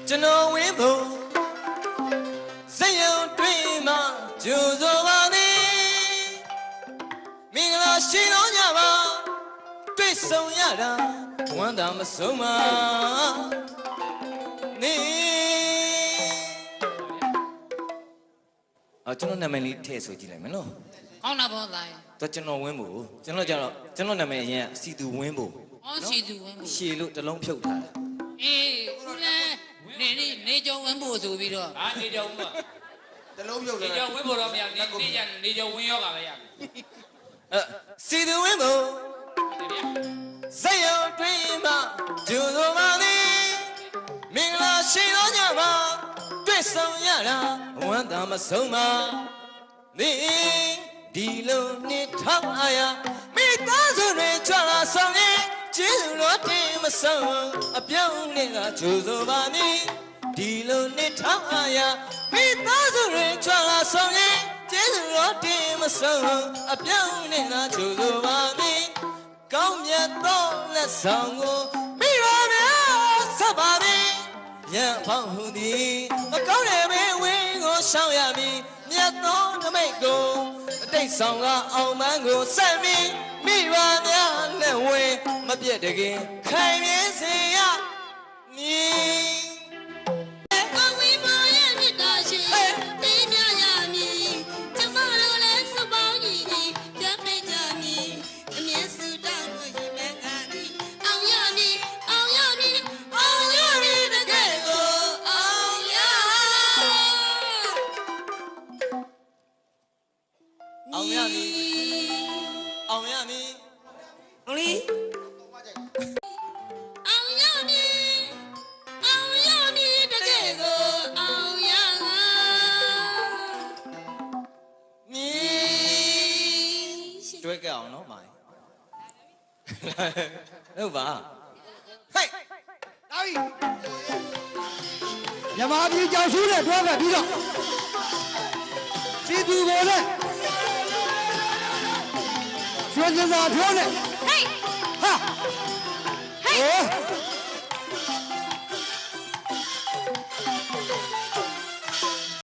ကျွန်တော်ဝင်းဖို့စက်ရုံတွင်မှကြိုးစိုးပါသည်မင်္ဂလာရှိသောညမှာတွေ့ဆုံရတာဝမ်းသာမဆုံးပါနေကျွန်တော်နာမည်လေးထည့်ဆိုကြည့်လိုက်မယ်နော်ကောင်းတာပေါ့သားရဲ့တော့ကျွန်တော်ဝင်းဖို့ကျွန်တော်ကြတော့ကျွန်တော်နာမည်အရင်စီသူဝင်းဖို့စီသူဝင်းဖို့ရှည်လို့တလုံးဖြုတ်ထားတယ်အေးဦးလည်းနေကြုံဝင်းဖို့ဆိုပြီးတော့နေကြုံမှာတလုံးဖြုတ်တယ်နေကြုံဝင်းဖို့တော့မရနေကြုံဝင်းရောကပဲရစီသူဝင်းဖို့စက်ရုံတွင်မှကြိုးစိုးပါသည်မင်္ဂလာရှိသောညမှာတွေ့ဆုံရတာဝမ်းသာမဆုံးပါဒီလိုနှစ်ထောင်အားရမိသားစုတွေကြွလာဆောင်ရင်ကျေးဇူးတော်တင်မဆုံးအပြောင်းနဲ့ကကြိုးစိုးပါမည်ဒီလိုနှစ်ထောင်အားရမိသားစုတွေကြွလာဆောင်ရင်ကျေးဇူးတော်တင်မဆုံးအပြောင်းနဲ့ကကြိုးစိုးပါမည်ကောင်းမြတ်သောလက်ဆောင်ကိုမိတော်များဆက်ပါမည်ရန်ဖောက်ဟုသည်မကောင်းတဲ့ဘေးဝင်းကိုရှောင်ရမည်မြတ်သောနမိတ်ကိုအတိတ်ဆောင်ကအောင်ပန်းကိုဆက်ပြီးမိဘများလက်ဝဲမပြတ်တကယ်ခိုင်မြဲစေရမည်အဝိမာယမြတ်တာရှင်တင်းမြရမည်ကျမတို့လည်းစပေါင်းကြီးကြီးကြပိတ်ကြမည်အမြဲစုတောင်းလို့ရင်မဲ့ကသည်အောင်ရမည်အောင်ရမည်အောင်ရမည်တကယ်ကိုအောင်ရအောင်ရမည်အောင်ရမည်ဦးလေးအောင်ရမည်အောင်ရမည်တကယ်ကိုအောင်ရမည်တွဲကြအောင်နော်မိုင်ဟုတ်ပါဟဲ့လာပြီမြန်မာပြည်ကြောင်စုတဲ့တွဲကပြီးတော့စီသူကိုလည်းကျွမ်းကျင်သာပြောနဲ့ဟေးဟာဟေး